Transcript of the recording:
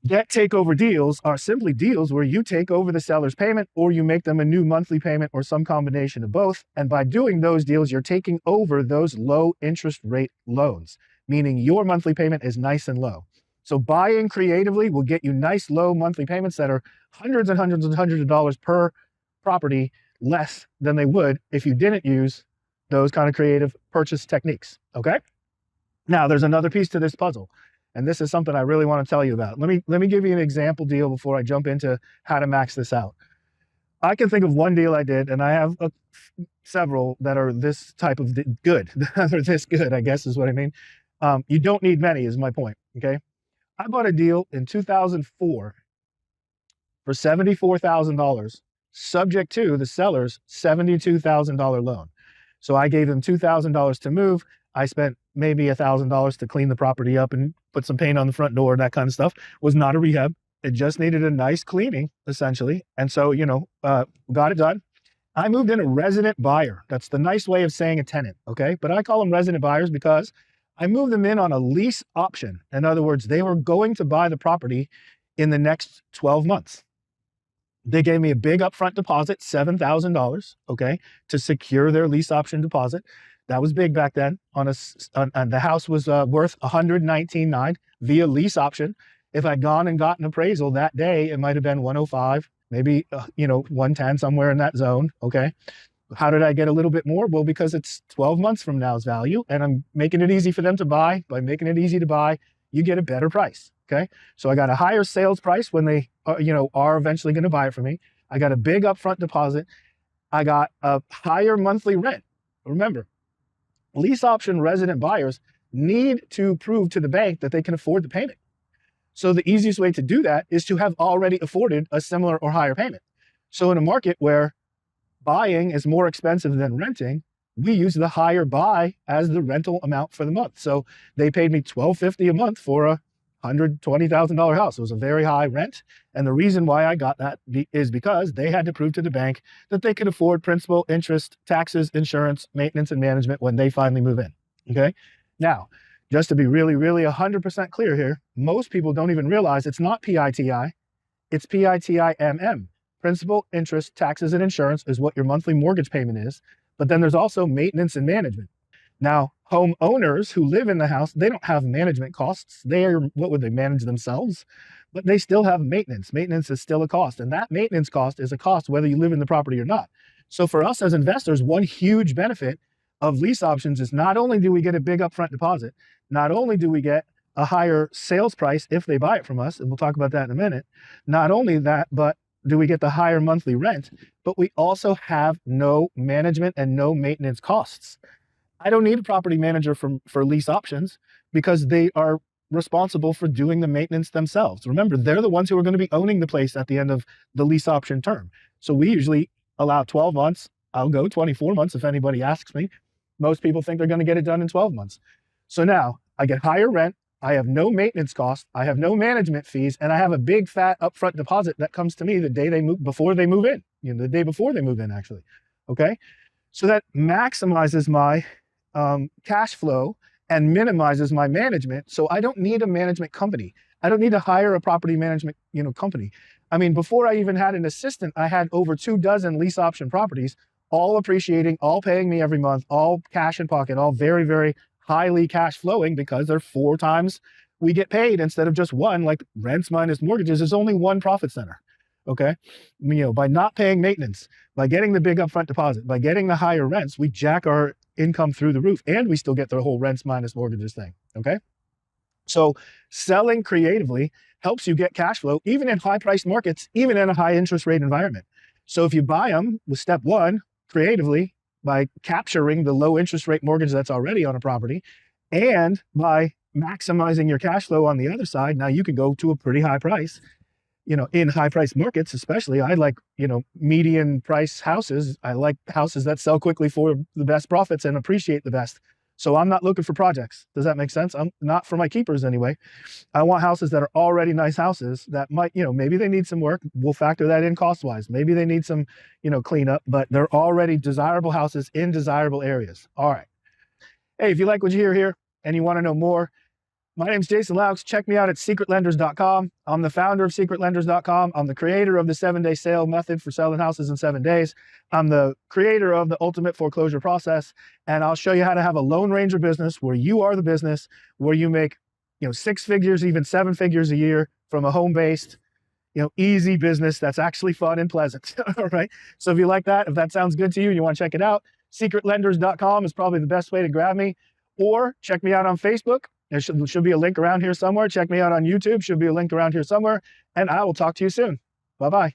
Debt takeover deals are simply deals where you take over the seller's payment or you make them a new monthly payment or some combination of both. And by doing those deals, you're taking over those low interest rate loans, meaning your monthly payment is nice and low. So buying creatively will get you nice low monthly payments that are hundreds and hundreds and hundreds of dollars per property less than they would if you didn't use those kind of creative purchase techniques. Okay. Now there's another piece to this puzzle. And this is something I really want to tell you about. Let me give you an example deal before I jump into how to max this out. I can think of one deal I did, and I have several that are this type of good. They're this good, I guess is what I mean. You don't need many is my point, okay? I bought a deal in 2004 for $74,000, subject to the seller's $72,000 loan. So I gave him $2,000 to move. I spent maybe $1,000 to clean the property up and put some paint on the front door, that kind of stuff. Was not a rehab. It just needed a nice cleaning, essentially. And so, got it done. I moved in a resident buyer. That's the nice way of saying a tenant, okay? But I call them resident buyers because I moved them in on a lease option. In other words, they were going to buy the property in the next 12 months. They gave me a big upfront deposit, $7,000, okay, to secure their lease option deposit. That was big back then. And the house was worth $119,900 via lease option. If I'd gone and got an appraisal that day, it might have been 105, maybe 110, somewhere in that zone. Okay. How did I get a little bit more? Well, because it's 12 months from now's value, and I'm making it easy for them to buy. By making it easy to buy, you get a better price. Okay. So I got a higher sales price when they are eventually going to buy it from me. I got a big upfront deposit. I got a higher monthly rent. Remember, lease option resident buyers need to prove to the bank that they can afford the payment. So the easiest way to do that is to have already afforded a similar or higher payment. So in a market where buying is more expensive than renting, we use the higher buy as the rental amount for the month. So they paid me $1,250 a month for a $120,000 house. It was a very high rent. And the reason why I got that is because they had to prove to the bank that they could afford principal, interest, taxes, insurance, maintenance, and management when they finally move in. Okay. Now, just to be really, really 100% clear here, most people don't even realize it's not PITI, it's PITIMM. Principal, interest, taxes, and insurance is what your monthly mortgage payment is. But then there's also maintenance and management. Now, homeowners who live in the house, they don't have management costs. What would they manage themselves? But they still have maintenance. Maintenance is still a cost. And that maintenance cost is a cost whether you live in the property or not. So for us as investors, one huge benefit of lease options is not only do we get a big upfront deposit, not only do we get a higher sales price if they buy it from us, and we'll talk about that in a minute. Not only that, but do we get the higher monthly rent, but we also have no management and no maintenance costs. I don't need a property manager for lease options because they are responsible for doing the maintenance themselves. Remember, they're the ones who are going to be owning the place at the end of the lease option term. So we usually allow 12 months. I'll go 24 months if anybody asks me. Most people think they're going to get it done in 12 months. So now I get higher rent. I have no maintenance costs. I have no management fees, and I have a big fat upfront deposit that comes to me the day they move, before they move in, the day before they move in actually. Okay. So that maximizes my cash flow and minimizes my management. So I don't need a management company. I don't need to hire a property management, company. I mean, before I even had an assistant, I had over 24 lease option properties, all appreciating, all paying me every month, all cash in pocket, all very, very highly cash flowing because they're 4 times we get paid instead of just one, like rents minus mortgages is only one profit center. Okay. By not paying maintenance, by getting the big upfront deposit, by getting the higher rents, we jack our income through the roof and we still get the whole rents minus mortgages thing. Okay. So selling creatively helps you get cash flow, even in high priced markets, even in a high interest rate environment. So if you buy them with step 1 creatively by capturing the low interest rate mortgage that's already on a property and by maximizing your cash flow on the other side, now you can go to a pretty high price. In high price markets, especially, I like, median price houses. I like houses that sell quickly for the best profits and appreciate the best. So I'm not looking for projects. Does that make sense? I'm not for my keepers anyway. I want houses that are already nice houses that might, maybe they need some work. We'll factor that in cost wise. Maybe they need some, cleanup, but they're already desirable houses in desirable areas. All right. Hey, if you like what you hear here and you want to know more, My name's Jason Laux. Check me out at secretlenders.com. I'm the founder of secretlenders.com. I'm the creator of the 7-day sale method for selling houses in 7 days. I'm the creator of the ultimate foreclosure process. And I'll show you how to have a Lone Ranger business where you are the business, where you make, 6 figures, even 7 figures a year from a home-based, easy business that's actually fun and pleasant. All right. So if you like that, if that sounds good to you and you want to check it out, secretlenders.com is probably the best way to grab me, or check me out on Facebook. There should be a link around here somewhere. Check me out on YouTube. Should be a link around here somewhere. And I will talk to you soon. Bye-bye.